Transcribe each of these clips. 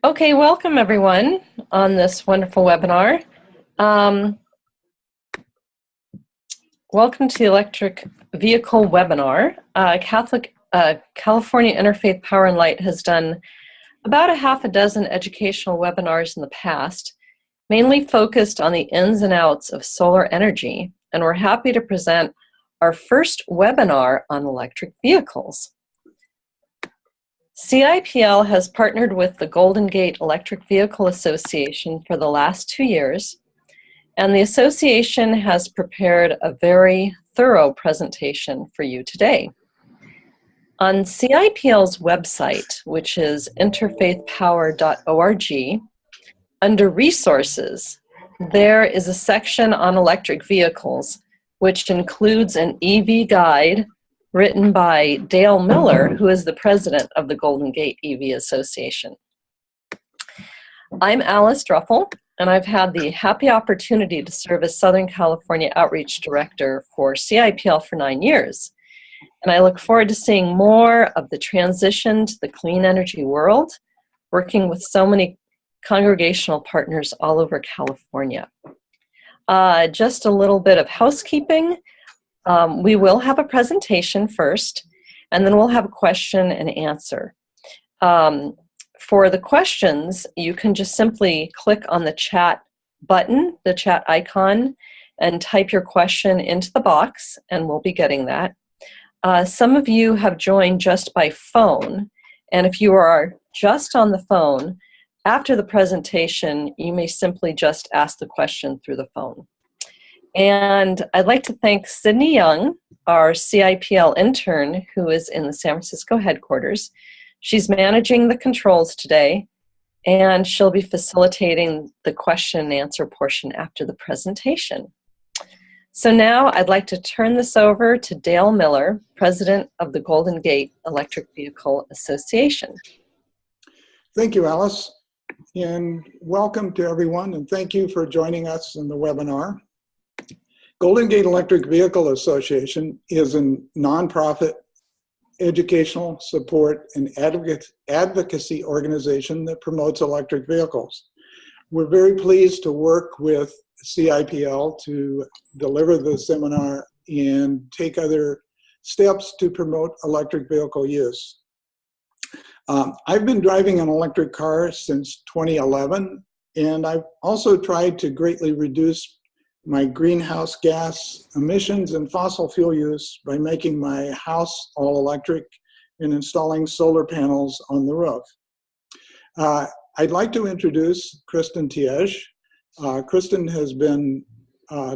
Okay, welcome everyone on this wonderful webinar. Welcome to the electric vehicle webinar. California Interfaith Power and Light has done about a half a dozen educational webinars in the past, mainly focused on the ins and outs of solar energy, and we're happy to present our first webinar on electric vehicles. CIPL has partnered with the Golden Gate Electric Vehicle Association for the last 2 years, and the association has prepared a very thorough presentation for you today. On CIPL's website, which is interfaithpower.org, under Resources, there is a section on electric vehicles, which includes an EV guide written by Dale Miller, who is the president of the Golden Gate EV Association. I'm Alice Truffle, and I've had the happy opportunity to serve as Southern California Outreach Director for CIPL for 9 years. And I look forward to seeing more of the transition to the clean energy world, working with so many congregational partners all over California. Just a little bit of housekeeping. We will have a presentation first, and then we'll have a question and answer. For the questions, you can just simply click on the chat button, the chat icon, and type your question into the box, and we'll be getting that. Some of you have joined just by phone, and if you are just on the phone, after the presentation, you may simply just ask the question through the phone. And I'd like to thank Sydney Young, our CIPL intern, who is in the San Francisco headquarters. She's managing the controls today, and she'll be facilitating the question and answer portion after the presentation. So now I'd like to turn this over to Dale Miller, president of the Golden Gate Electric Vehicle Association. Thank you, Alice, and welcome to everyone, and thank you for joining us in the webinar. Golden Gate Electric Vehicle Association is a nonprofit educational support and advocacy organization that promotes electric vehicles. We're very pleased to work with CIPL to deliver the seminar and take other steps to promote electric vehicle use. I've been driving an electric car since 2011, and I've also tried to greatly reduce my greenhouse gas emissions and fossil fuel use by making my house all electric and installing solar panels on the roof. I'd like to introduce Kristin Th. Kristin has been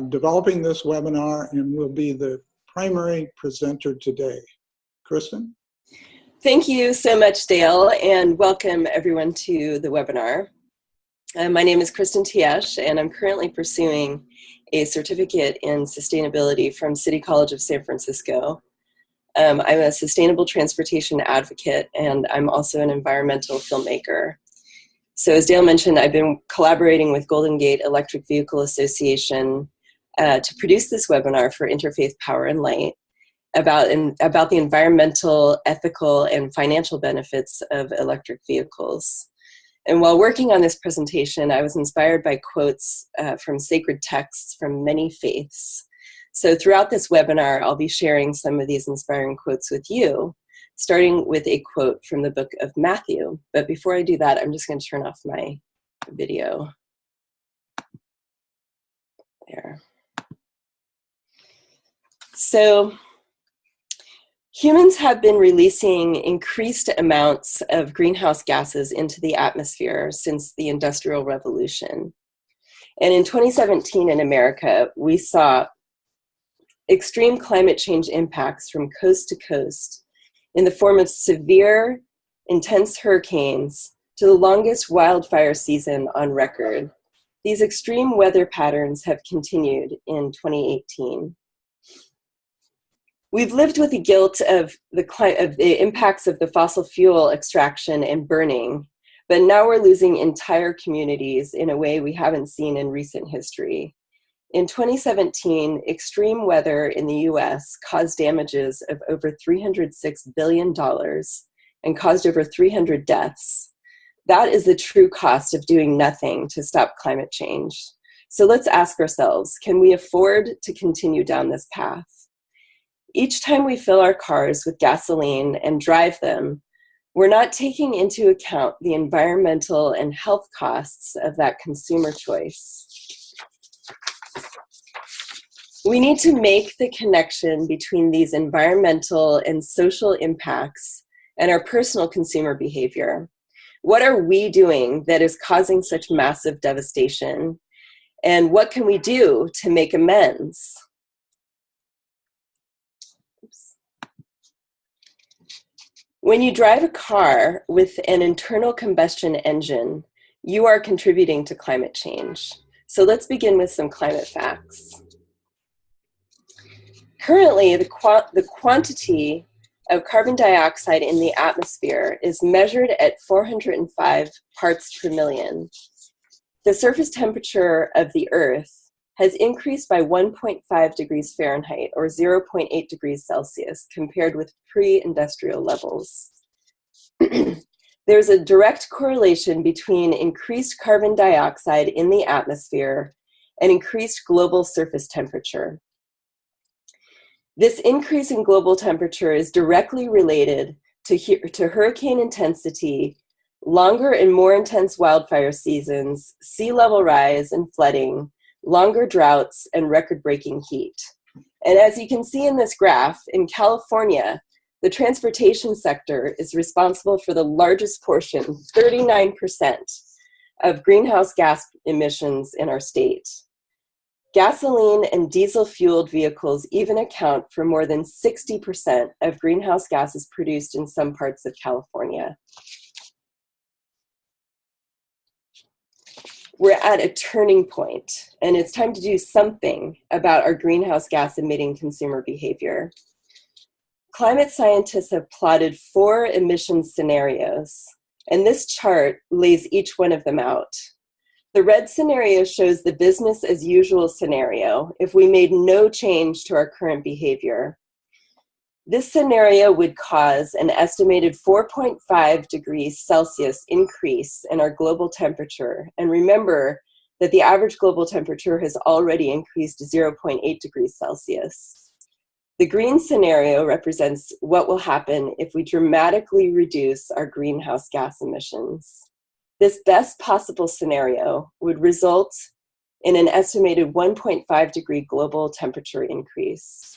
developing this webinar and will be the primary presenter today. Kristin? Thank you so much, Dale, and welcome everyone to the webinar. My name is Kristin Th, and I'm currently pursuing a certificate in sustainability from City College of San Francisco. I'm a sustainable transportation advocate, and I'm also an environmental filmmaker. So as Dale mentioned, I've been collaborating with Golden Gate Electric Vehicle Association to produce this webinar for Interfaith Power and Light about the environmental, ethical, and financial benefits of electric vehicles. And while working on this presentation, I was inspired by quotes from sacred texts from many faiths. So throughout this webinar, I'll be sharing some of these inspiring quotes with you, starting with a quote from the book of Matthew. But before I do that, I'm just going to turn off my video. There. So, humans have been releasing increased amounts of greenhouse gases into the atmosphere since the Industrial Revolution. And in 2017 in America, we saw extreme climate change impacts from coast to coast in the form of severe, intense hurricanes to the longest wildfire season on record. These extreme weather patterns have continued in 2018. We've lived with the guilt of the impacts of the fossil fuel extraction and burning, but now we're losing entire communities in a way we haven't seen in recent history. In 2017, extreme weather in the US caused damages of over $306 billion and caused over 300 deaths. That is the true cost of doing nothing to stop climate change. So let's ask ourselves, can we afford to continue down this path? Each time we fill our cars with gasoline and drive them, we're not taking into account the environmental and health costs of that consumer choice. We need to make the connection between these environmental and social impacts and our personal consumer behavior. What are we doing that is causing such massive devastation? And what can we do to make amends? When you drive a car with an internal combustion engine, you are contributing to climate change. So let's begin with some climate facts. Currently, the quantity of carbon dioxide in the atmosphere is measured at 405 parts per million. The surface temperature of the Earth has increased by 1.5 degrees Fahrenheit or 0.8 degrees Celsius compared with pre-industrial levels. There's a direct correlation between increased carbon dioxide in the atmosphere and increased global surface temperature. This increase in global temperature is directly related to hurricane intensity, longer and more intense wildfire seasons, sea level rise and flooding, longer droughts, and record-breaking heat. And as you can see in this graph, in California, the transportation sector is responsible for the largest portion, 39%, of greenhouse gas emissions in our state. Gasoline and diesel-fueled vehicles even account for more than 60% of greenhouse gases produced in some parts of California. We're at a turning point, and it's time to do something about our greenhouse gas emitting consumer behavior. Climate scientists have plotted 4 emission scenarios, and this chart lays each one of them out. The red scenario shows the business as usual scenario if we made no change to our current behavior. This scenario would cause an estimated 4.5 degrees Celsius increase in our global temperature. And remember that the average global temperature has already increased to 0.8 degrees Celsius. The green scenario represents what will happen if we dramatically reduce our greenhouse gas emissions. This best possible scenario would result in an estimated 1.5 degree global temperature increase.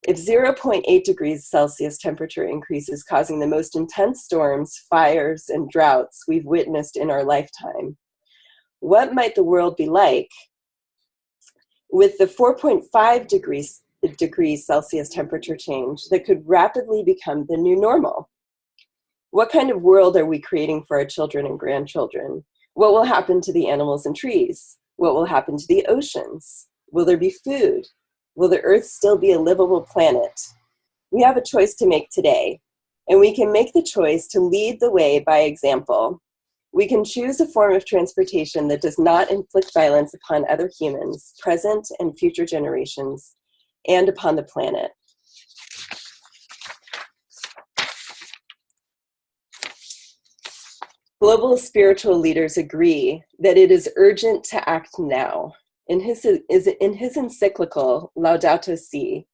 If 0.8 degrees Celsius temperature increase is causing the most intense storms, fires, and droughts we've witnessed in our lifetime, what might the world be like with the 4.5 degrees Celsius temperature change that could rapidly become the new normal? What kind of world are we creating for our children and grandchildren? What will happen to the animals and trees? What will happen to the oceans? Will there be food? Will the Earth still be a livable planet? We have a choice to make today, and we can make the choice to lead the way by example. We can choose a form of transportation that does not inflict violence upon other humans, present and future generations, and upon the planet. Global spiritual leaders agree that it is urgent to act now. In his encyclical, Laudato Si',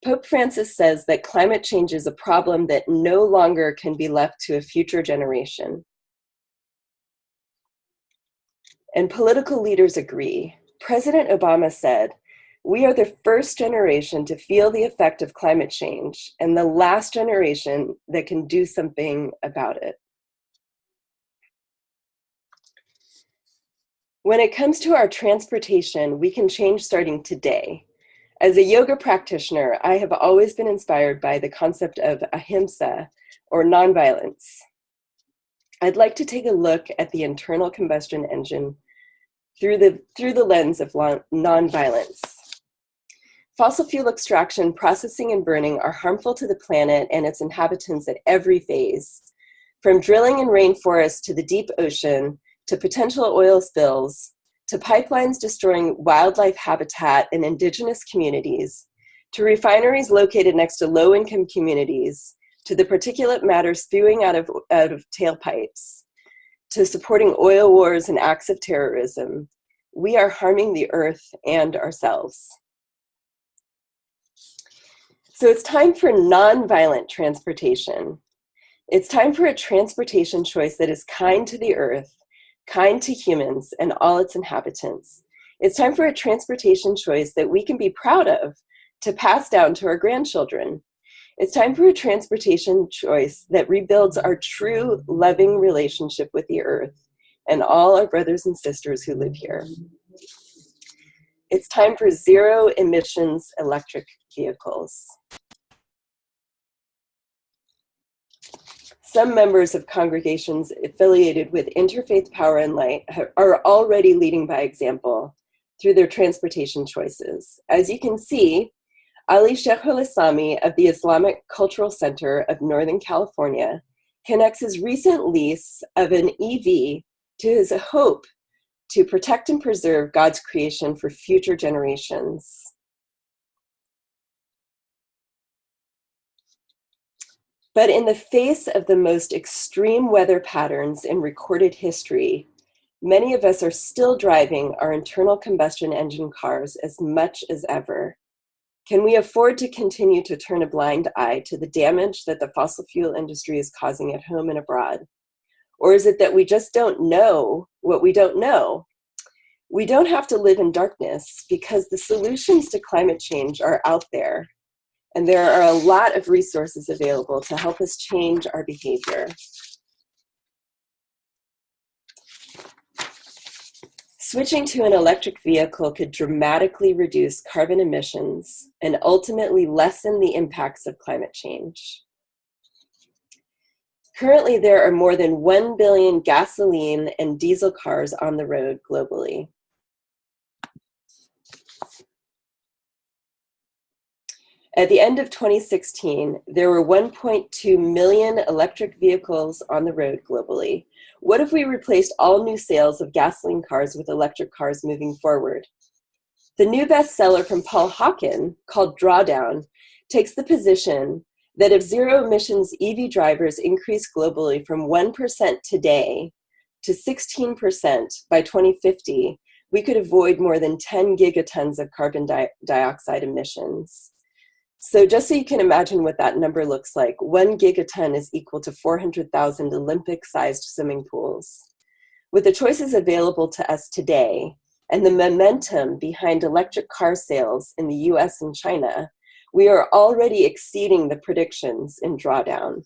Pope Francis says that climate change is a problem that no longer can be left to a future generation. And political leaders agree. President Obama said, "We are the first generation to feel the effect of climate change and the last generation that can do something about it." When it comes to our transportation, we can change starting today. As a yoga practitioner, I have always been inspired by the concept of ahimsa, or nonviolence. I'd like to take a look at the internal combustion engine through the lens of nonviolence. Fossil fuel extraction, processing, and burning are harmful to the planet and its inhabitants at every phase. From drilling in rainforests to the deep ocean, to potential oil spills, to pipelines destroying wildlife habitat and indigenous communities, to refineries located next to low-income communities, to the particulate matter spewing out of tailpipes, to supporting oil wars and acts of terrorism, we are harming the earth and ourselves. So it's time for nonviolent transportation. It's time for a transportation choice that is kind to the earth, kind to humans and all its inhabitants. It's time for a transportation choice that we can be proud of to pass down to our grandchildren. It's time for a transportation choice that rebuilds our true loving relationship with the earth and all our brothers and sisters who live here. It's time for zero emissions electric vehicles. Some members of congregations affiliated with Interfaith Power Light are already leading by example through their transportation choices. As you can see, Ali Sheikh-Al-Islami of the Islamic Cultural Center of Northern California connects his recent lease of an EV to his hope to protect and preserve God's creation for future generations. But in the face of the most extreme weather patterns in recorded history, many of us are still driving our internal combustion engine cars as much as ever. Can we afford to continue to turn a blind eye to the damage that the fossil fuel industry is causing at home and abroad? Or is it that we just don't know what we don't know? We don't have to live in darkness because the solutions to climate change are out there. And there are a lot of resources available to help us change our behavior. Switching to an electric vehicle could dramatically reduce carbon emissions and ultimately lessen the impacts of climate change. Currently, there are more than 1 billion gasoline and diesel cars on the road globally. At the end of 2016, there were 1.2 million electric vehicles on the road globally. What if we replaced all new sales of gasoline cars with electric cars moving forward? The new bestseller from Paul Hawken, called Drawdown, takes the position that if zero emissions EV drivers increase globally from 1% today to 16% by 2050, we could avoid more than 10 gigatons of carbon dioxide emissions. So just so you can imagine what that number looks like, 1 gigaton is equal to 400,000 Olympic-sized swimming pools. With the choices available to us today and the momentum behind electric car sales in the US and China, we are already exceeding the predictions in Drawdown.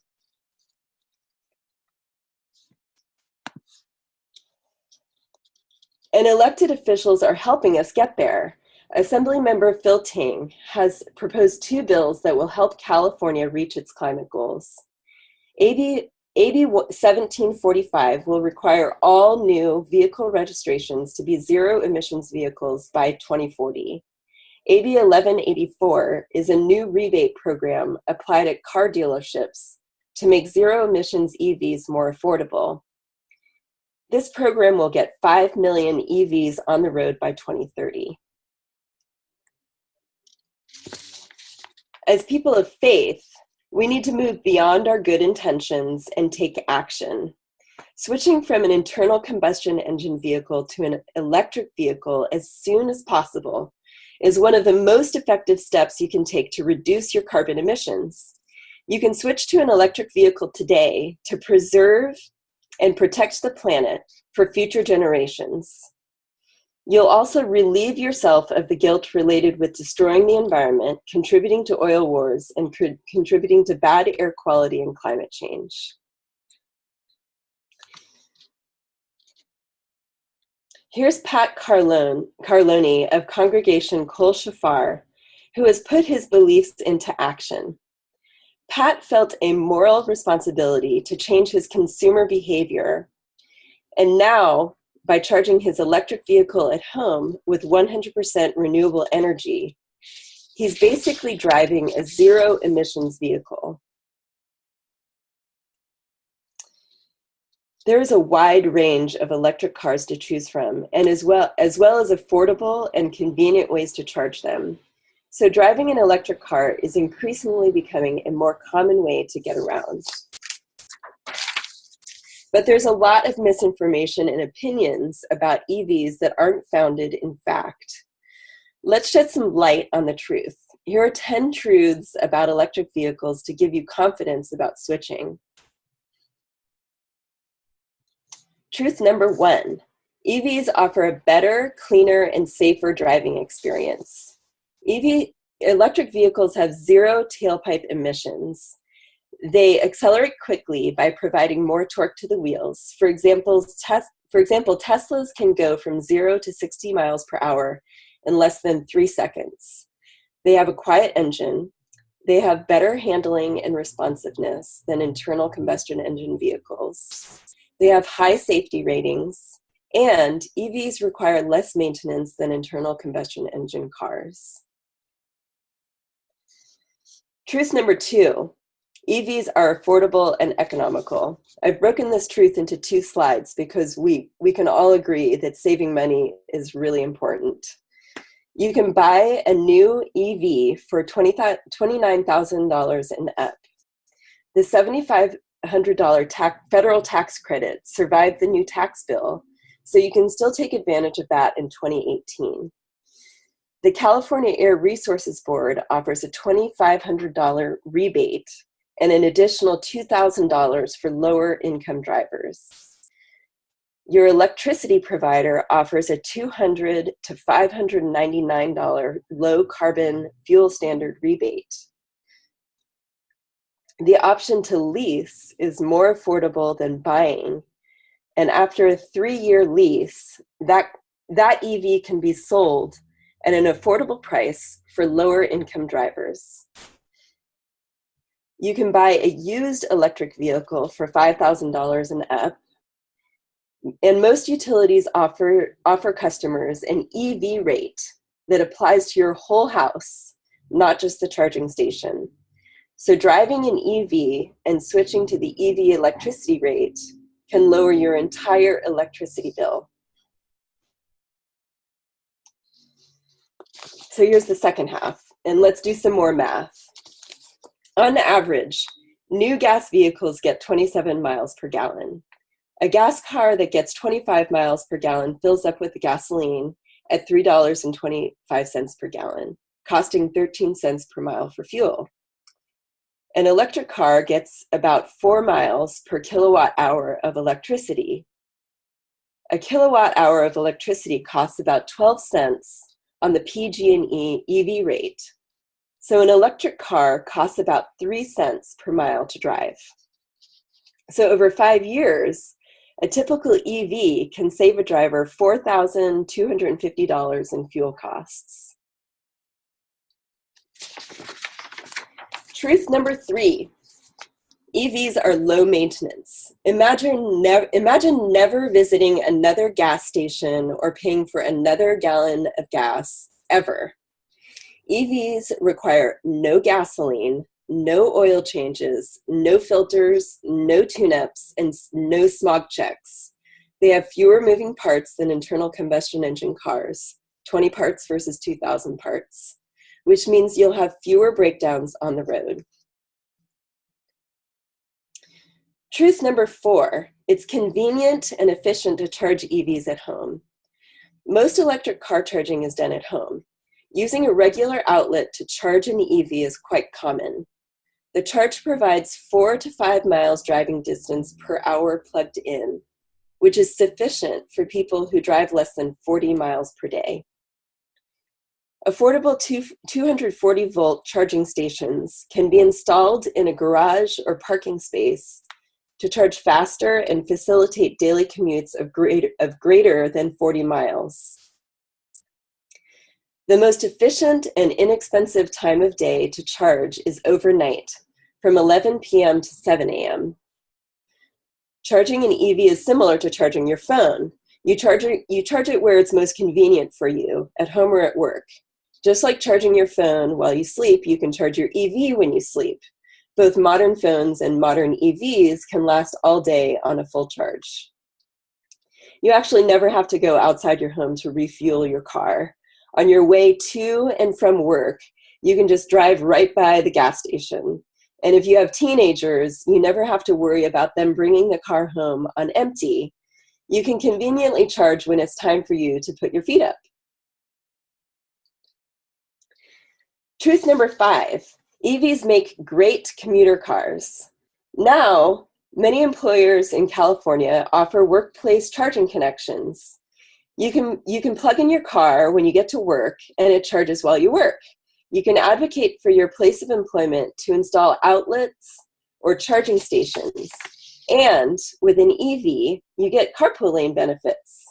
And elected officials are helping us get there. Assemblymember Phil Ting has proposed 2 bills that will help California reach its climate goals. AB 1745 will require all new vehicle registrations to be zero emissions vehicles by 2040. AB 1184 is a new rebate program applied at car dealerships to make zero emissions EVs more affordable. This program will get 5 million EVs on the road by 2030. As people of faith, we need to move beyond our good intentions and take action. Switching from an internal combustion engine vehicle to an electric vehicle as soon as possible is one of the most effective steps you can take to reduce your carbon emissions. You can switch to an electric vehicle today to preserve and protect the planet for future generations. You'll also relieve yourself of the guilt related with destroying the environment, contributing to oil wars, and contributing to bad air quality and climate change. Here's Pat Carloni of Congregation Kol Shafar, who has put his beliefs into action. Pat felt a moral responsibility to change his consumer behavior, and now, by charging his electric vehicle at home with 100% renewable energy, he's basically driving a zero emissions vehicle. There is a wide range of electric cars to choose from, and as well as affordable and convenient ways to charge them. So driving an electric car is increasingly becoming a more common way to get around. But there's a lot of misinformation and opinions about EVs that aren't founded in fact. Let's shed some light on the truth. Here are 10 truths about electric vehicles to give you confidence about switching. Truth number 1, EVs offer a better, cleaner, and safer driving experience. Electric vehicles have zero tailpipe emissions. They accelerate quickly by providing more torque to the wheels. For example, Teslas can go from 0 to 60 miles per hour in less than 3 seconds. They have a quiet engine. They have better handling and responsiveness than internal combustion engine vehicles. They have high safety ratings, and EVs require less maintenance than internal combustion engine cars. Truth number 2, EVs are affordable and economical. I've broken this truth into 2 slides because we can all agree that saving money is really important. You can buy a new EV for $29,000 and up. The $7,500 federal tax credit survived the new tax bill, so you can still take advantage of that in 2018. The California Air Resources Board offers a $2,500 rebate and an additional $2,000 for lower income drivers. Your electricity provider offers a $200 to $599 low carbon fuel standard rebate. The option to lease is more affordable than buying, and after a 3-year lease, that EV can be sold at an affordable price for lower income drivers. You can buy a used electric vehicle for $5,000 and up, and most utilities offer customers an EV rate that applies to your whole house, not just the charging station. So driving an EV and switching to the EV electricity rate can lower your entire electricity bill. So here's the second half, and let's do some more math. On average, new gas vehicles get 27 miles per gallon. A gas car that gets 25 miles per gallon fills up with the gasoline at $3.25 per gallon, costing 13 cents per mile for fuel. An electric car gets about 4 miles per kilowatt hour of electricity. A kilowatt hour of electricity costs about 12 cents on the PG&E EV rate. So an electric car costs about 3 cents per mile to drive. So over 5 years, a typical EV can save a driver $4,250 in fuel costs. Truth number 3, EVs are low maintenance. Imagine never visiting another gas station or paying for another gallon of gas ever. EVs require no gasoline, no oil changes, no filters, no tune-ups, and no smog checks. They have fewer moving parts than internal combustion engine cars, 20 parts versus 2,000 parts, which means you'll have fewer breakdowns on the road. Truth number 4, it's convenient and efficient to charge EVs at home. Most electric car charging is done at home. Using a regular outlet to charge an EV is quite common. The charge provides 4 to 5 miles driving distance per hour plugged in, which is sufficient for people who drive less than 40 miles per day. Affordable 240-volt charging stations can be installed in a garage or parking space to charge faster and facilitate daily commutes of greater than 40 miles. The most efficient and inexpensive time of day to charge is overnight, from 11 p.m. to 7 a.m. Charging an EV is similar to charging your phone. You charge it where it's most convenient for you, at home or at work. Just like charging your phone while you sleep, you can charge your EV when you sleep. Both modern phones and modern EVs can last all day on a full charge. You actually never have to go outside your home to refuel your car. On your way to and from work, you can just drive right by the gas station. And if you have teenagers, you never have to worry about them bringing the car home on empty. You can conveniently charge when it's time for you to put your feet up. Truth number 5, EVs make great commuter cars. Now, many employers in California offer workplace charging connections. You can plug in your car when you get to work and it charges while you work. You can advocate for your place of employment to install outlets or charging stations. And with an EV, you get carpooling benefits.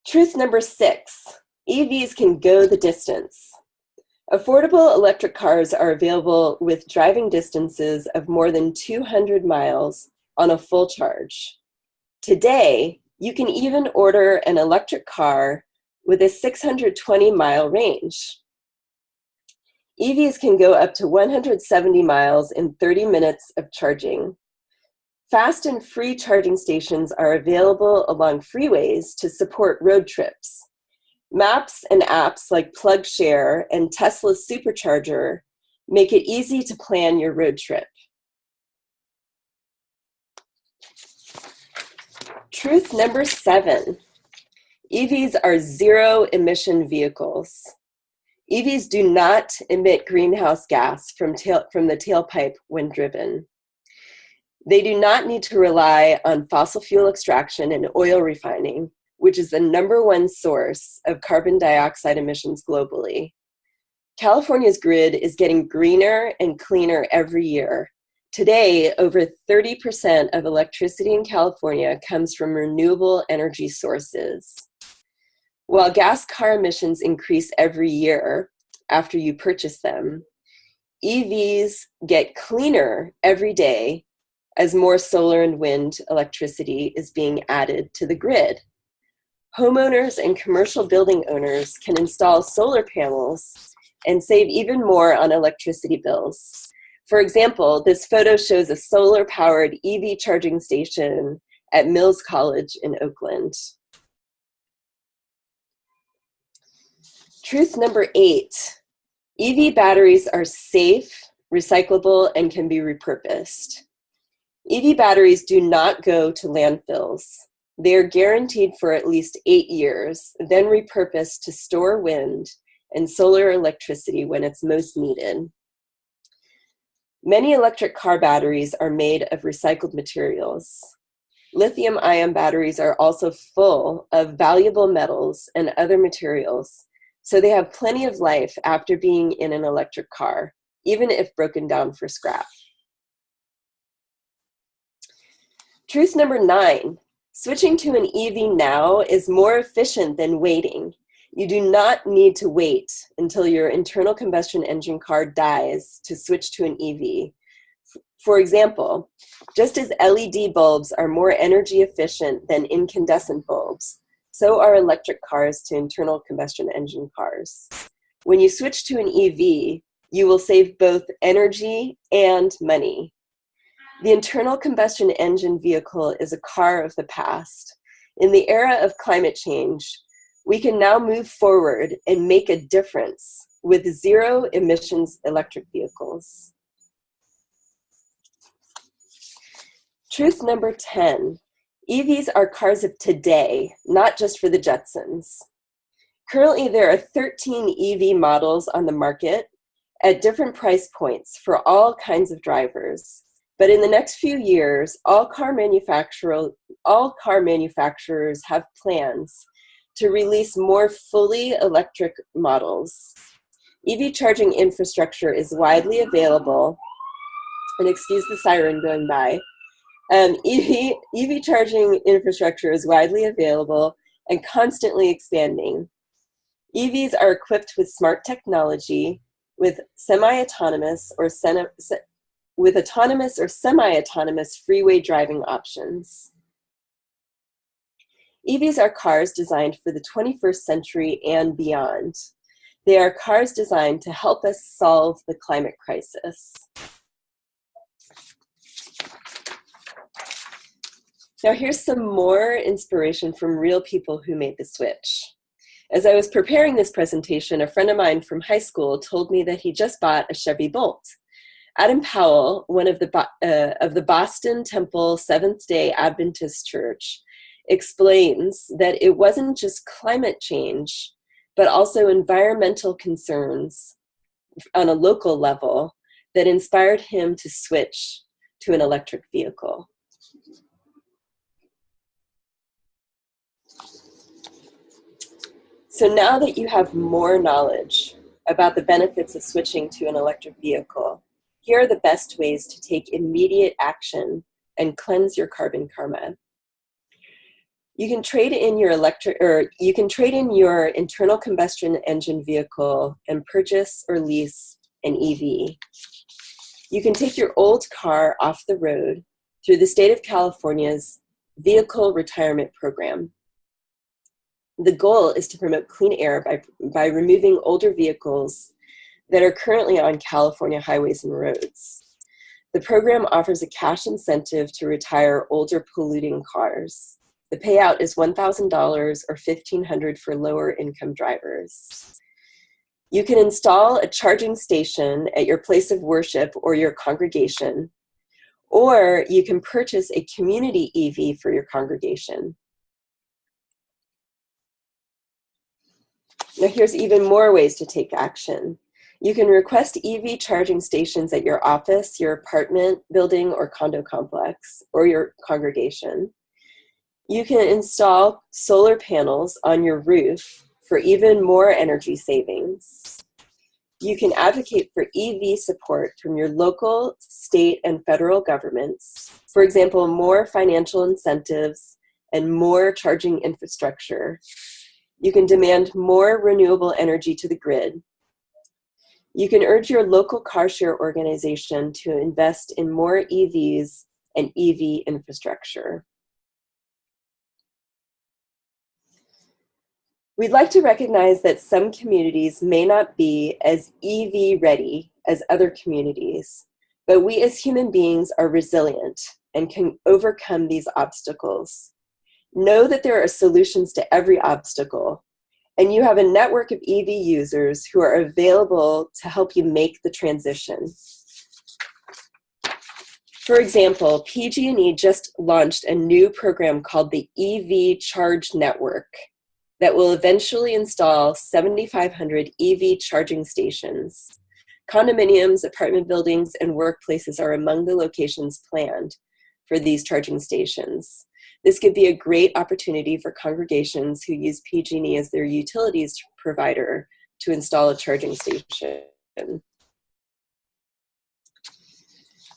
Truth number 6, EVs can go the distance. Affordable electric cars are available with driving distances of more than 200 miles on a full charge. Today, you can even order an electric car with a 620-mile range. EVs can go up to 170 miles in 30 minutes of charging. Fast and free charging stations are available along freeways to support road trips. Maps and apps like PlugShare and Tesla's Supercharger make it easy to plan your road trip. Truth number 7, EVs are zero-emission vehicles. EVs do not emit greenhouse gas from the tailpipe when driven. They do not need to rely on fossil fuel extraction and oil refining, which is the #1 source of carbon dioxide emissions globally. California's grid is getting greener and cleaner every year. Today, over 30% of electricity in California comes from renewable energy sources. While gas car emissions increase every year after you purchase them, EVs get cleaner every day as more solar and wind electricity is being added to the grid. Homeowners and commercial building owners can install solar panels and save even more on electricity bills. For example, this photo shows a solar-powered EV charging station at Mills College in Oakland. Truth number 8, EV batteries are safe, recyclable, and can be repurposed. EV batteries do not go to landfills. They are guaranteed for at least 8 years, then repurposed to store wind and solar electricity when it's most needed. Many electric car batteries are made of recycled materials. Lithium-ion batteries are also full of valuable metals and other materials, so they have plenty of life after being in an electric car, even if broken down for scrap. Truth number 9, switching to an EV now is more efficient than waiting. You do not need to wait until your internal combustion engine car dies to switch to an EV. For example, just as LED bulbs are more energy efficient than incandescent bulbs, so are electric cars to internal combustion engine cars. When you switch to an EV, you will save both energy and money. The internal combustion engine vehicle is a car of the past. In the era of climate change, we can now move forward and make a difference with zero emissions electric vehicles. Truth number 10, EVs are cars of today, not just for the Jetsons. Currently, there are 13 EV models on the market at different price points for all kinds of drivers. But in the next few years, all car manufacturers have plans to release more fully electric models. EV charging infrastructure is widely available, and excuse the siren going by. EV charging infrastructure is widely available and constantly expanding. EVs are equipped with smart technology, with autonomous or semi-autonomous freeway driving options. EVs are cars designed for the 21st century and beyond. They are cars designed to help us solve the climate crisis. Now here's some more inspiration from real people who made the switch. As I was preparing this presentation, a friend of mine from high school told me that he just bought a Chevy Bolt. Adam Powell, one of the Boston Temple Seventh-day Adventist Church, explains that it wasn't just climate change, but also environmental concerns on a local level that inspired him to switch to an electric vehicle. So now that you have more knowledge about the benefits of switching to an electric vehicle, here are the best ways to take immediate action and cleanse your carbon karma. You can trade in your internal combustion engine vehicle and purchase or lease an EV. You can take your old car off the road through the state of California's Vehicle Retirement Program. The goal is to promote clean air by removing older vehicles that are currently on California highways and roads. The program offers a cash incentive to retire older polluting cars. The payout is $1,000 or $1,500 for lower income drivers. You can install a charging station at your place of worship or your congregation, or you can purchase a community EV for your congregation. Now here's even more ways to take action. You can request EV charging stations at your office, your apartment building or condo complex, or your congregation. You can install solar panels on your roof for even more energy savings. You can advocate for EV support from your local, state, and federal governments. For example, more financial incentives and more charging infrastructure. You can demand more renewable energy to the grid. You can urge your local car share organization to invest in more EVs and EV infrastructure. We'd like to recognize that some communities may not be as EV ready as other communities, but we as human beings are resilient and can overcome these obstacles. Know that there are solutions to every obstacle, and you have a network of EV users who are available to help you make the transition. For example, PG&E just launched a new program called the EV Charge Network that will eventually install 7,500 EV charging stations. Condominiums, apartment buildings, and workplaces are among the locations planned for these charging stations. This could be a great opportunity for congregations who use PG&E as their utilities provider to install a charging station.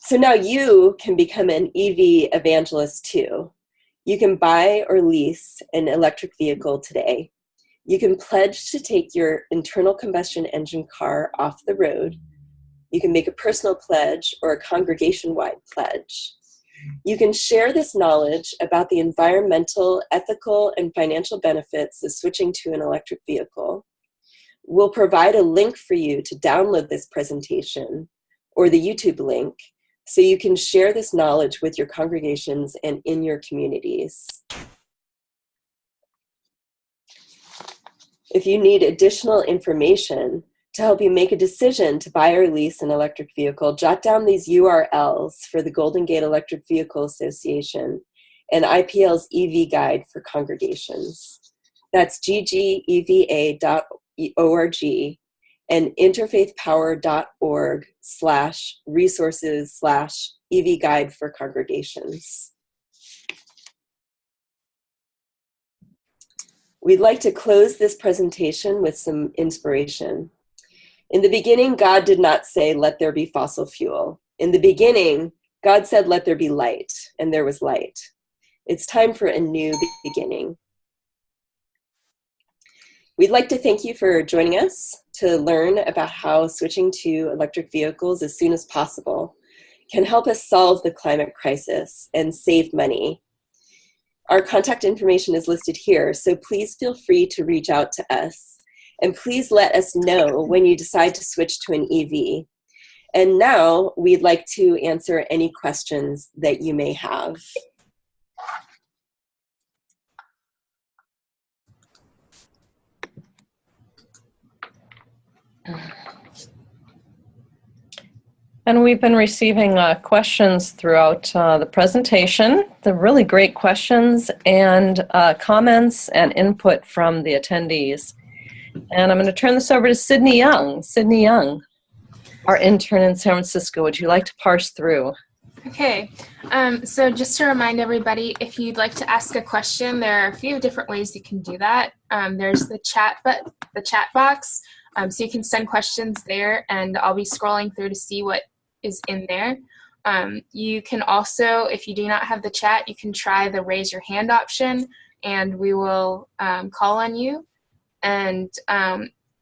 So now you can become an EV evangelist too. You can buy or lease an electric vehicle today. You can pledge to take your internal combustion engine car off the road. You can make a personal pledge or a congregation-wide pledge. You can share this knowledge about the environmental, ethical, and financial benefits of switching to an electric vehicle. We'll provide a link for you to download this presentation or the YouTube link so you can share this knowledge with your congregations and in your communities. If you need additional information to help you make a decision to buy or lease an electric vehicle, jot down these URLs for the Golden Gate Electric Vehicle Association and IPL's EV Guide for congregations. That's ggeva.org and interfaithpower.org/resources/EV Guide for congregations. We'd like to close this presentation with some inspiration. In the beginning, God did not say, "Let there be fossil fuel." In the beginning, God said, "Let there be light," and there was light. It's time for a new beginning. We'd like to thank you for joining us to learn about how switching to electric vehicles as soon as possible can help us solve the climate crisis and save money. Our contact information is listed here, so please feel free to reach out to us. And please let us know when you decide to switch to an EV. And now we'd like to answer any questions that you may have. And we've been receiving questions throughout the presentation, the really great questions and comments and input from the attendees. And I'm going to turn this over to Sydney Young. Sydney Young, our intern in San Francisco, would you like to parse through? Okay, so just to remind everybody, if you'd like to ask a question, there are a few different ways you can do that. There's the chat box, so you can send questions there, and I'll be scrolling through to see what is in there. You can also, if you do not have the chat, you can try the raise your hand option, and we will call on you. And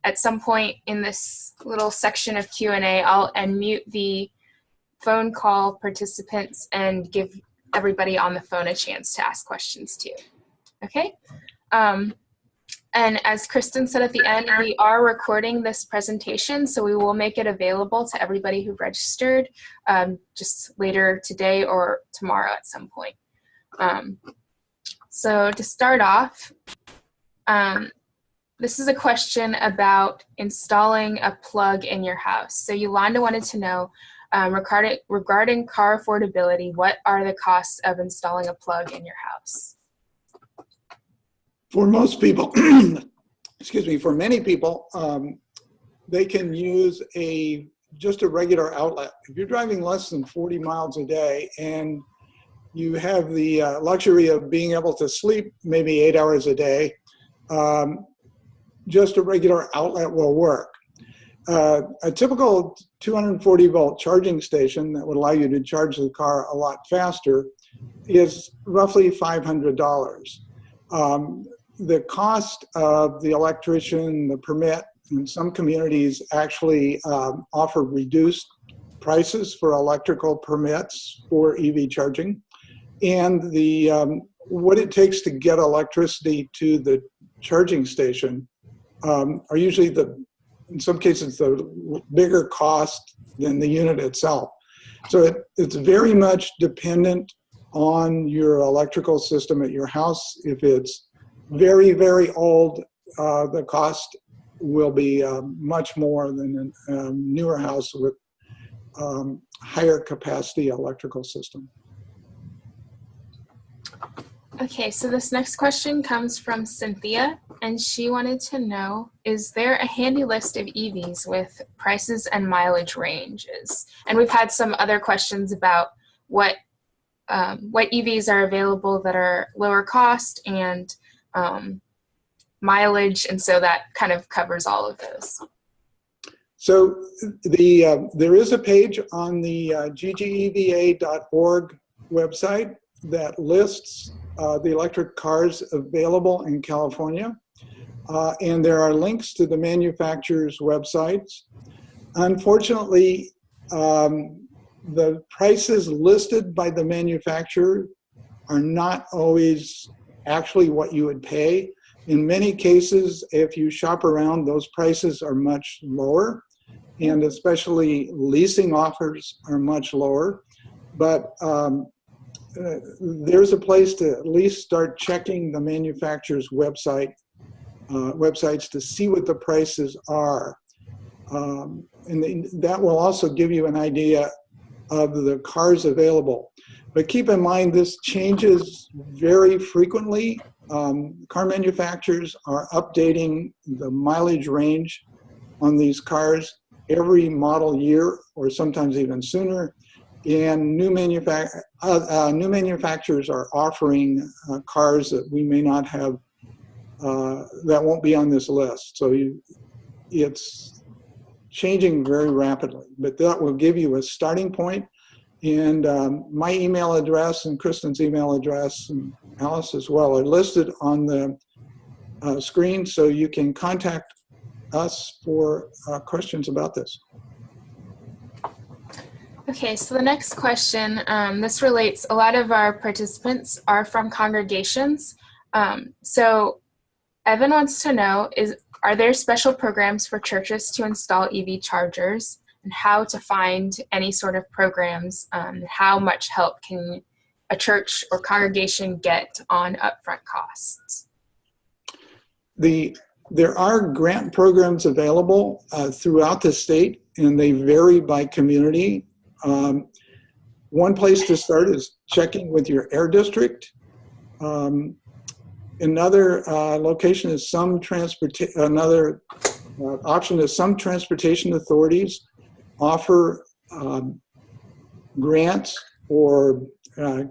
at some point in this little section of Q&A, I'll unmute the phone call participants and give everybody on the phone a chance to ask questions too. Okay? And as Kristin said at the end, we are recording this presentation, so we will make it available to everybody who registered just later today or tomorrow at some point. So to start off, this is a question about installing a plug in your house. So Yolanda wanted to know, regarding car affordability, what are the costs of installing a plug in your house? For most people, excuse me, for many people, they can use just a regular outlet. If you're driving less than 40 miles a day and you have the luxury of being able to sleep maybe 8 hours a day, just a regular outlet will work. A typical 240 volt charging station that would allow you to charge the car a lot faster is roughly $500. The cost of the electrician, the permit, in some communities actually offer reduced prices for electrical permits for EV charging. And the what it takes to get electricity to the charging station are usually in some cases, the bigger cost than the unit itself. So it's very much dependent on your electrical system at your house. If it's very, very old, the cost will be much more than a newer house with higher capacity electrical system. Okay, so this next question comes from Cynthia, and she wanted to know, is there a handy list of EVs with prices and mileage ranges? And we've had some other questions about what EVs are available that are lower cost and mileage, and so that kind of covers all of those. So there is a page on the ggeva.org website that lists the electric cars available in California. And there are links to the manufacturers' websites. Unfortunately, the prices listed by the manufacturer are not always actually what you would pay. In many cases, if you shop around, those prices are much lower, and especially leasing offers are much lower. But there's a place to at least start checking the manufacturer's websites to see what the prices are. And that will also give you an idea of the cars available. But keep in mind, this changes very frequently. Car manufacturers are updating the mileage range on these cars every model year, or sometimes even sooner. And new manufacturers are offering cars that we may not have, that won't be on this list. So it's changing very rapidly, but that will give you a starting point. And my email address and Kristin's email address and Alice as well are listed on the screen, so you can contact us for questions about this. Okay, so the next question, this relates, a lot of our participants are from congregations. So Evan wants to know, are there special programs for churches to install EV chargers, and how to find any sort of programs? How much help can a church or congregation get on upfront costs? There are grant programs available throughout the state, and they vary by community. One place to start is checking with your air district. Another location is another option is some transportation authorities offer grants or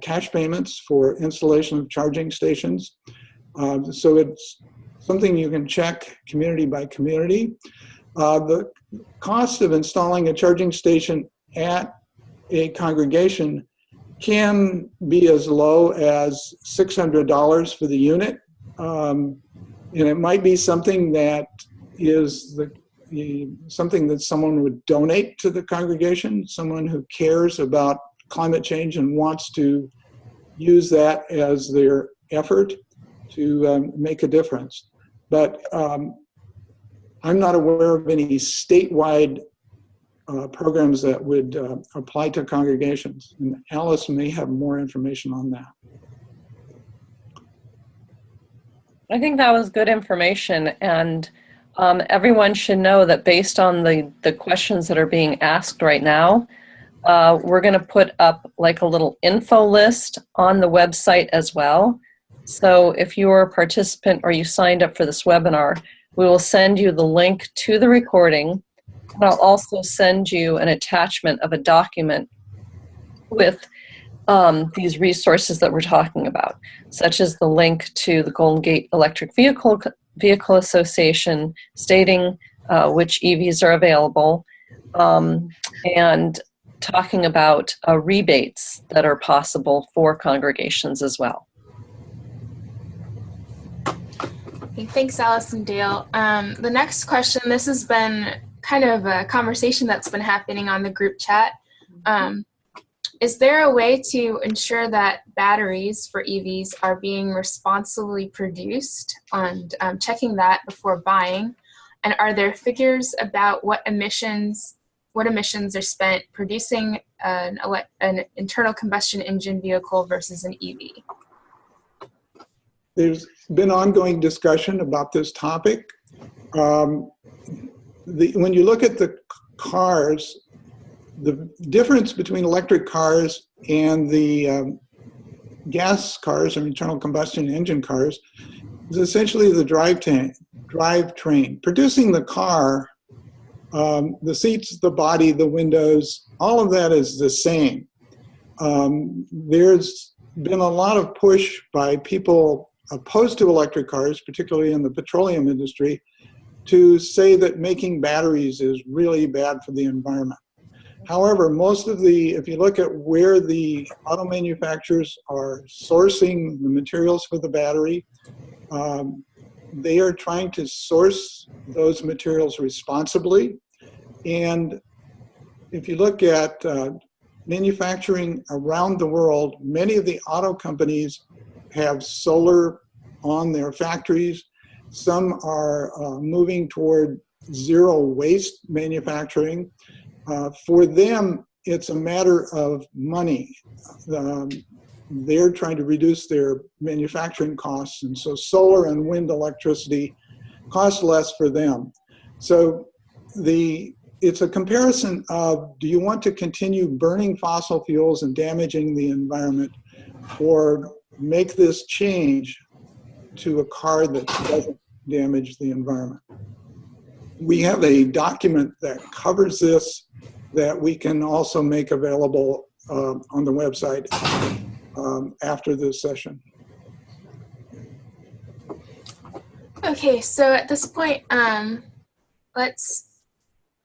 cash payments for installation of charging stations. So it's something you can check community by community. The cost of installing a charging station at a congregation can be as low as $600 for the unit. And it might be something that is something that someone would donate to the congregation, someone who cares about climate change and wants to use that as their effort to make a difference. But I'm not aware of any statewide programs that would apply to congregations. And Alice may have more information on that. I think that was good information, and everyone should know that based on the questions that are being asked right now, we're going to put up like a little info list on the website as well. So if you are a participant or you signed up for this webinar, we will send you the link to the recording, and I'll also send you an attachment of a document with these resources that we're talking about, such as the link to the Golden Gate Electric Vehicle Association stating which EVs are available, and talking about rebates that are possible for congregations as well. Okay, thanks, Alice and Dale. The next question, this has been kind of a conversation that's been happening on the group chat. Is there a way to ensure that batteries for EVs are being responsibly produced, and checking that before buying? And are there figures about what emissions are spent producing an internal combustion engine vehicle versus an EV? There's been ongoing discussion about this topic. When you look at the cars, the difference between electric cars and the gas cars or internal combustion engine cars is essentially the drivetrain. Producing the car, the seats, the body, the windows, all of that is the same. There's been a lot of push by people opposed to electric cars, particularly in the petroleum industry, to say that making batteries is really bad for the environment. However, if you look at where the auto manufacturers are sourcing the materials for the battery, they are trying to source those materials responsibly. And if you look at manufacturing around the world, many of the auto companies have solar on their factories. Some are moving toward zero waste manufacturing. For them, it's a matter of money. They're trying to reduce their manufacturing costs, and so solar and wind electricity cost less for them. So it's a comparison of, do you want to continue burning fossil fuels and damaging the environment, or make this change to a car that doesn't damage the environment? We have a document that covers this that we can also make available on the website after this session. Okay, so at this point, let's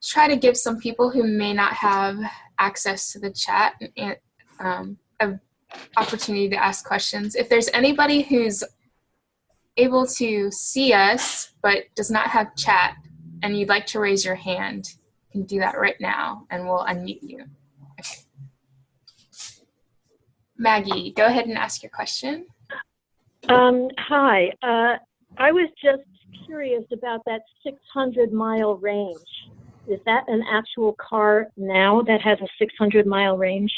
try to give some people who may not have access to the chat an opportunity to ask questions. If there's anybody who's able to see us but does not have chat and you'd like to raise your hand, you can do that right now and we'll unmute you. Okay. Maggie, go ahead and ask your question. Hi. I was just curious about that 600-mile range. Is that an actual car now that has a 600-mile range?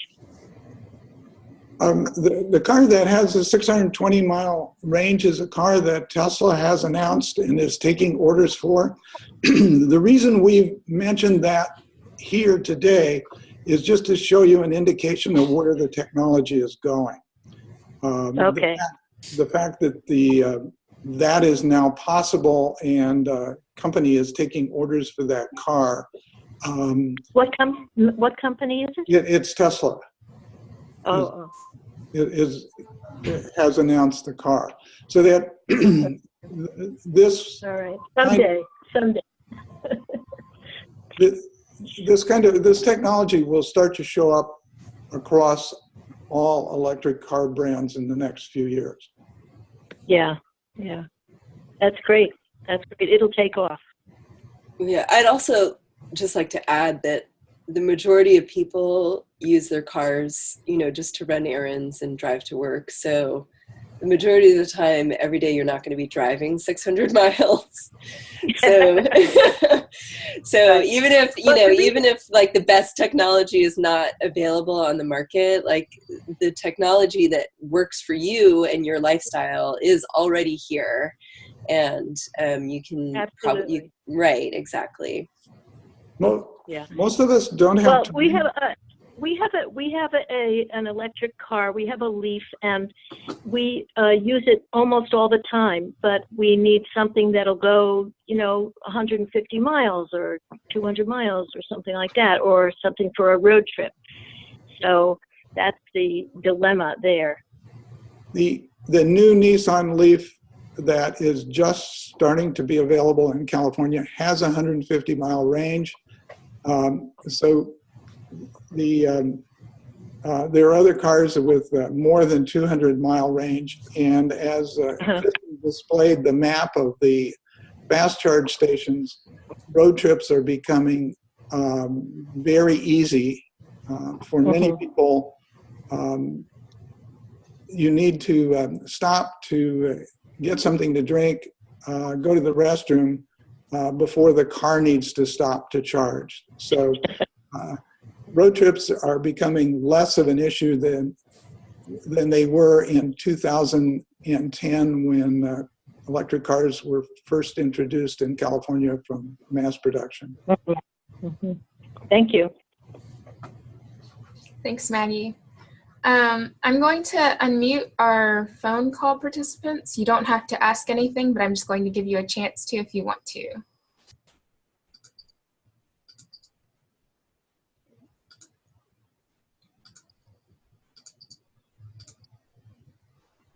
The car that has a 620-mile range is a car that Tesla has announced and is taking orders for. The reason we've mentioned that here today is just to show you an indication of where the technology is going. Okay. The fact that that is now possible and company is taking orders for that car. What company is it? It's Tesla. Oh. It has announced the car. So that this All right. Someday. This technology will start to show up across all electric car brands in the next few years. Yeah. That's great. It'll take off. Yeah, I'd also just like to add that the majority of people use their cars, just to run errands and drive to work. So the majority of the time, every day, you're not going to be driving 600 miles. So, so even if, even if like the best technology is not available on the market, like the technology that works for you and your lifestyle is already here. And you can probably, right, exactly. Most of us don't have. Well, we have an electric car. We have a Leaf, and we use it almost all the time. But we need something that'll go, 150 miles or 200 miles or something like that, or something for a road trip. So that's the dilemma there. The new Nissan Leaf that is just starting to be available in California has a 150-mile range. So there are other cars with more than 200-mile range, and as Kristin displayed the map of the fast charge stations, road trips are becoming very easy for many people. You need to stop to get something to drink, go to the restroom before the car needs to stop to charge. So road trips are becoming less of an issue than they were in 2010 when electric cars were first introduced in California from mass production. Mm-hmm. Thank you. Thanks, Maggie. I'm going to unmute our phone call participants. You don't have to ask anything, but I'm just going to give you a chance to if you want to.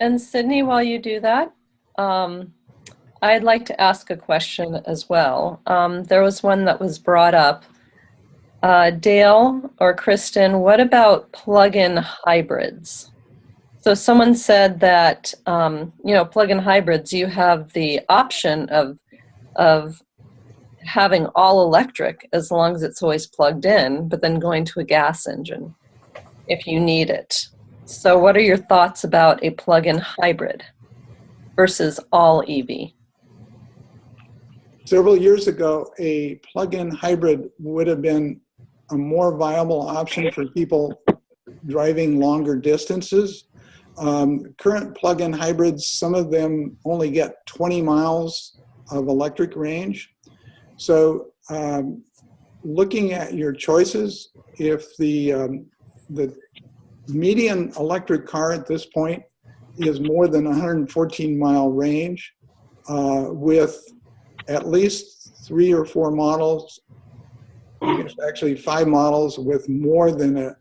And Sydney, while you do that, I'd like to ask a question as well. There was one that was brought up. Dale or Kristin, what about plug-in hybrids? So someone said that, plug-in hybrids, you have the option of having all electric as long as it's always plugged in, but then going to a gas engine if you need it. So what are your thoughts about a plug-in hybrid versus all EV? Several years ago, a plug-in hybrid would have been a more viable option for people driving longer distances. Current plug-in hybrids, some of them only get 20 miles of electric range. So looking at your choices, if the median electric car at this point is more than 114-mile range with at least 3 or 4 models, actually 5 models with more than a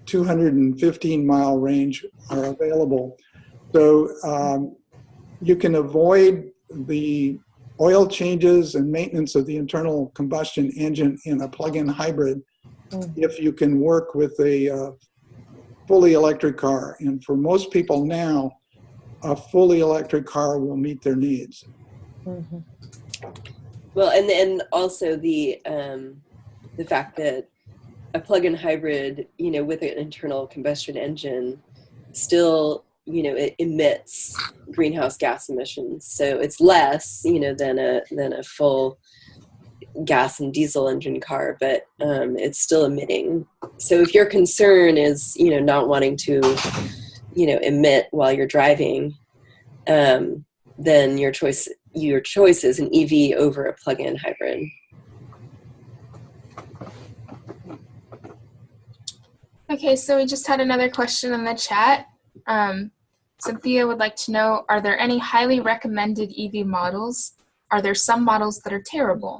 215-mile range are available. So you can avoid the oil changes and maintenance of the internal combustion engine in a plug-in hybrid if you can work with a fully electric car. And for most people now, a fully electric car will meet their needs. Mm-hmm. Well, and then also the fact that a plug-in hybrid, with an internal combustion engine, still, it emits greenhouse gas emissions. So it's less, than a full gas and diesel engine car, but it's still emitting. So if your concern is, not wanting to, emit while you're driving, then your choice is an EV over a plug-in hybrid. Okay, so we just had another question in the chat. Cynthia would like to know, are there any highly recommended EV models? Are there some models that are terrible?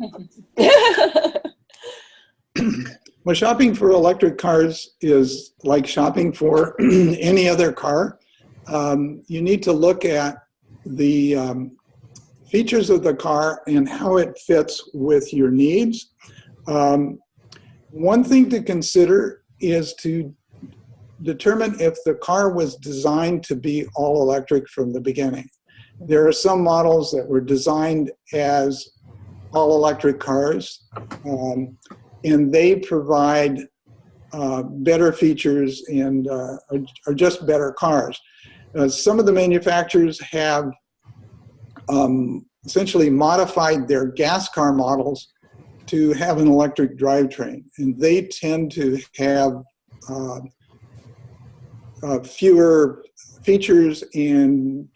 Well, shopping for electric cars is like shopping for any other car. You need to look at the features of the car and how it fits with your needs. One thing to consider is to determine if the car was designed to be all electric from the beginning. There are some models that were designed as all electric cars, and they provide better features and are just better cars. Some of the manufacturers have essentially modified their gas car models to have an electric drivetrain, and they tend to have fewer features and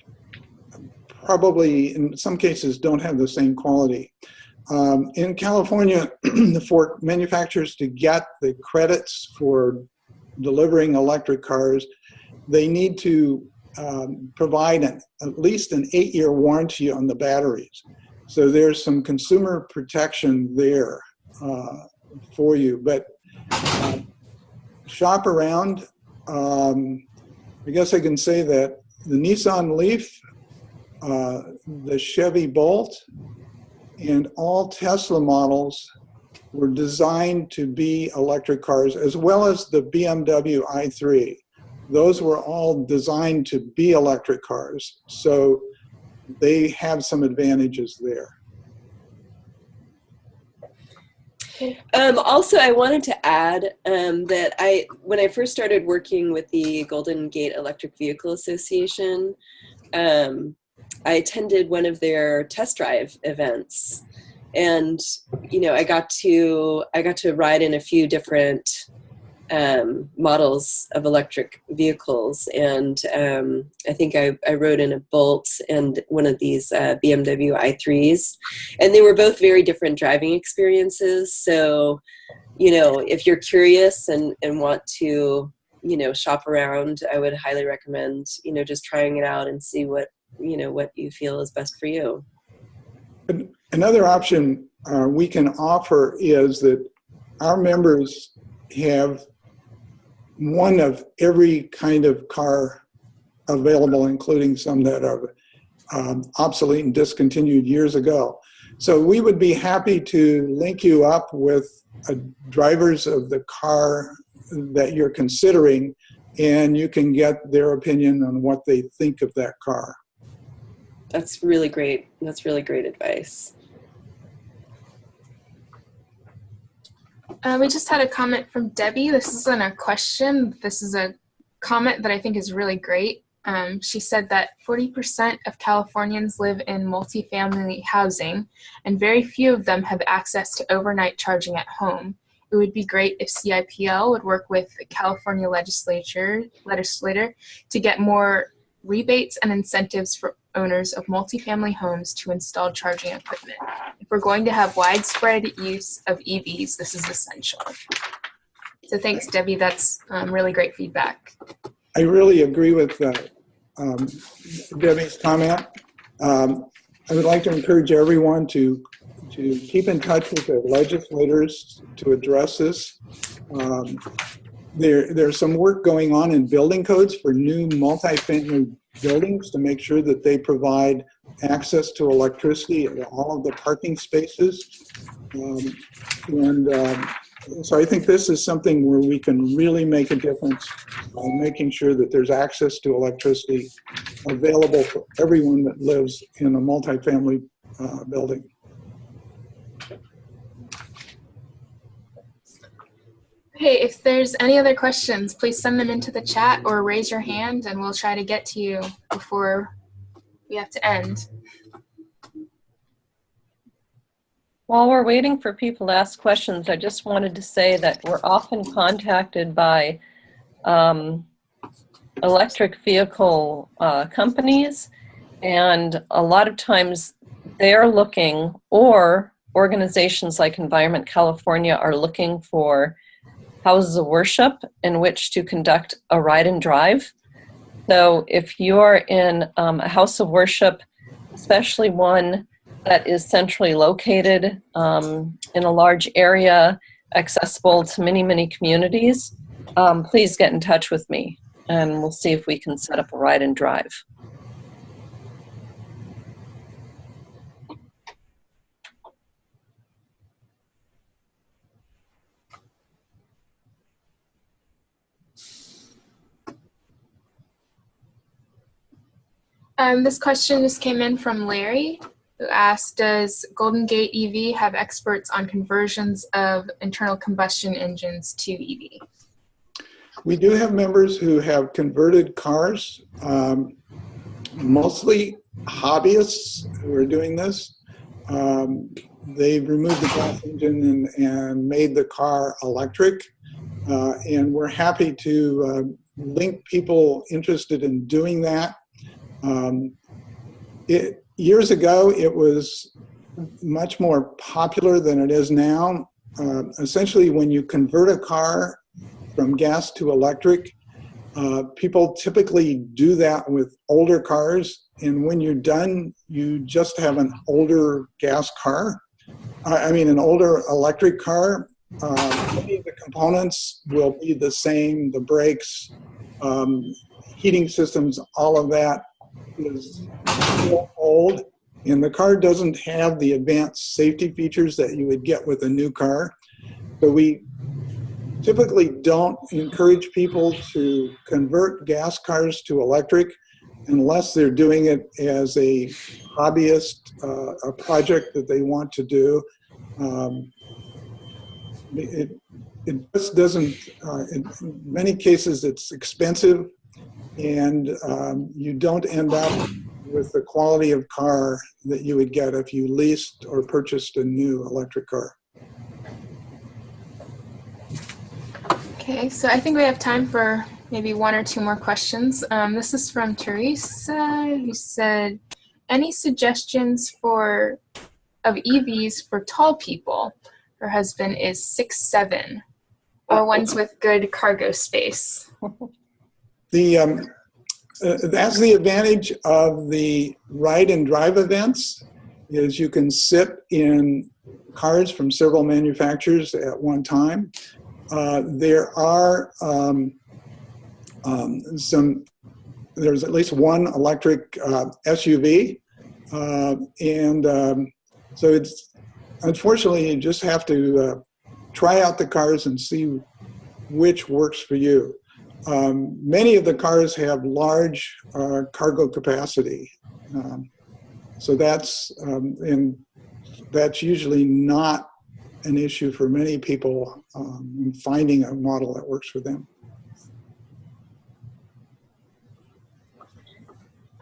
probably in some cases don't have the same quality. In California, for manufacturers to get the credits for delivering electric cars, they need to provide at least an 8-year warranty on the batteries. So there's some consumer protection there for you. But shop around. I guess I can say that the Nissan Leaf, the Chevy Bolt, and all Tesla models were designed to be electric cars, as well as the BMW i3. Those were all designed to be electric cars, so they have some advantages there. Also, I wanted to add that when I first started working with the Golden Gate Electric Vehicle Association, I attended one of their test drive events, and I got to ride in a few different models of electric vehicles, and I think I rode in a Bolt and one of these BMW i3s, and they were both very different driving experiences. So, if you're curious and want to, shop around, I would highly recommend, just trying it out and see what you feel is best for you. Another option we can offer is that our members have one of every kind of car available, including some that are obsolete and discontinued years ago. So we would be happy to link you up with drivers of the car that you're considering, and you can get their opinion on what they think of that car. That's really great. That's really great advice. We just had a comment from Debbie. This isn't a question. This is a comment that I think is really great. She said that 40% of Californians live in multifamily housing, and very few of them have access to overnight charging at home. It would be great if CIPL would work with the California legislator to get more rebates and incentives for owners of multifamily homes to install charging equipment. If we're going to have widespread use of EVs, this is essential. So thanks, Debbie. That's really great feedback. I really agree with Debbie's comment. I would like to encourage everyone to keep in touch with the legislators to address this. There's some work going on in building codes for new multifamily buildings to make sure that they provide access to electricity at all of the parking spaces. So I think this is something where we can really make a difference by making sure that there's access to electricity available for everyone that lives in a multifamily building. Hey, if there's any other questions, please send them into the chat or raise your hand and we'll try to get to you before we have to end. While we're waiting for people to ask questions, I just wanted to say that we're often contacted by electric vehicle companies, and a lot of times they're looking, or organizations like Environment California are looking for houses of worship in which to conduct a ride and drive. So if you're in a house of worship, especially one that is centrally located in a large area, accessible to many, many communities, please get in touch with me and we'll see if we can set up a ride and drive. This question just came in from Larry, who asked, does Golden Gate EV have experts on conversions of internal combustion engines to EV? We do have members who have converted cars, mostly hobbyists who are doing this. They've removed the gas engine and made the car electric. And we're happy to link people interested in doing that. Years ago, it was much more popular than it is now. Essentially, when you convert a car from gas to electric, people typically do that with older cars. And when you're done, you just have an older gas car. An older electric car. Many of the components will be the same, the brakes, heating systems, all of that is still old, and the car doesn't have the advanced safety features that you would get with a new car. So we typically don't encourage people to convert gas cars to electric unless they're doing it as a hobbyist, a project that they want to do. It just doesn't, in many cases it's expensive, and you don't end up with the quality of car that you would get if you leased or purchased a new electric car. Okay, so I think we have time for maybe one or two more questions. This is from Teresa, who said, any suggestions of EVs for tall people? Her husband is 6'7", or ones with good cargo space. That's the advantage of the ride and drive events, is you can sit in cars from several manufacturers at one time. There are there's at least one electric SUV, so it's, unfortunately, you just have to try out the cars and see which works for you. Many of the cars have large cargo capacity, so that's usually not an issue for many people in finding a model that works for them.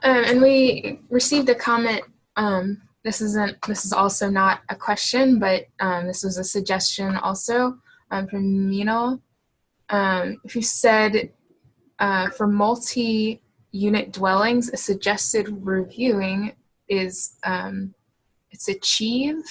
And we received a comment. This is also not a question, but this was a suggestion also from Mino, who said for multi-unit dwellings, a suggested reviewing is it's Achieve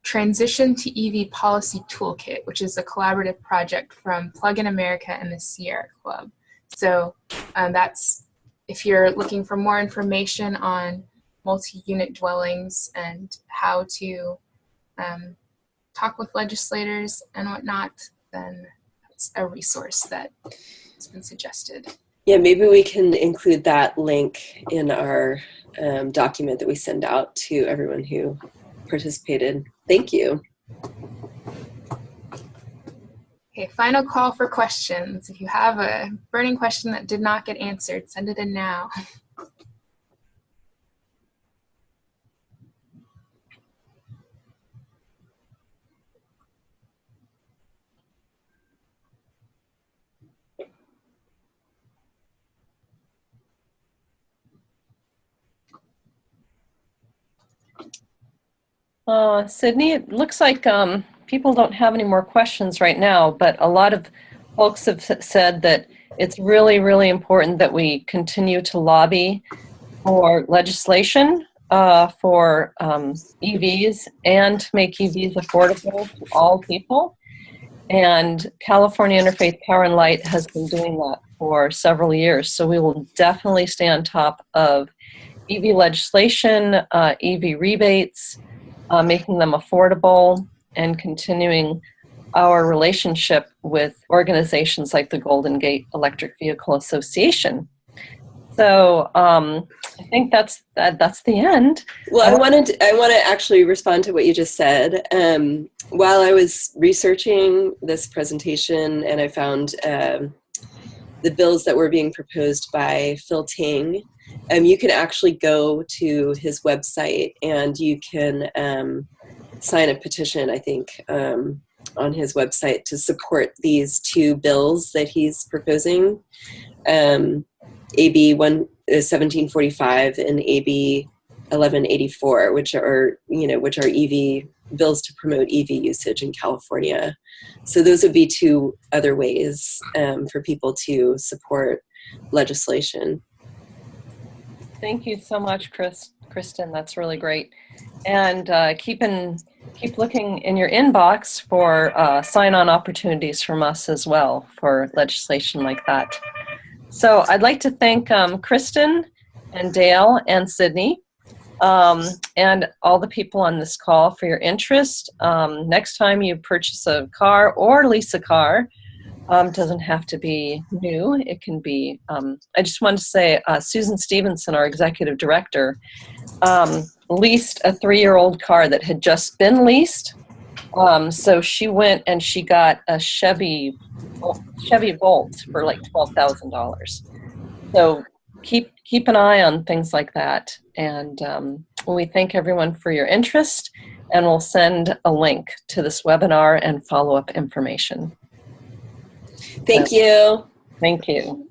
Transition to EV Policy Toolkit, which is a collaborative project from Plug-in America and the Sierra Club. So that's, if you're looking for more information on multi-unit dwellings and how to talk with legislators and whatnot, then that's a resource that has been suggested. Yeah, maybe we can include that link in our document that we send out to everyone who participated. Thank you. Okay, final call for questions. If you have a burning question that did not get answered, send it in now. Sydney, it looks like people don't have any more questions right now, but a lot of folks have said that it's really, really important that we continue to lobby for legislation for EVs and to make EVs affordable to all people. And California Interfaith Power Light has been doing that for several years. So we will definitely stay on top of EV legislation, EV rebates, making them affordable, and continuing our relationship with organizations like the Golden Gate Electric Vehicle Association. So I think that's the end. Well, I want to actually respond to what you just said. While I was researching this presentation, and I found the bills that were being proposed by Phil Ting, you can actually go to his website and you can sign a petition, I think, on his website to support these two bills that he's proposing, AB 1745 and AB 1184, which are EV bills to promote EV usage in California. So those would be two other ways for people to support legislation. Thank you so much, Kristin. That's really great. And keep looking in your inbox for sign-on opportunities from us as well for legislation like that. So I'd like to thank Kristin and Dale and Sydney and all the people on this call for your interest. Next time you purchase a car or lease a car, doesn't have to be new. It can be, I just wanted to say, Susan Stevenson, our executive director, leased a 3-year-old car that had just been leased. So she went and she got a Chevy Bolt for like $12,000. So keep an eye on things like that. And we thank everyone for your interest, and we'll send a link to this webinar and follow-up information. Thank you. Thank you.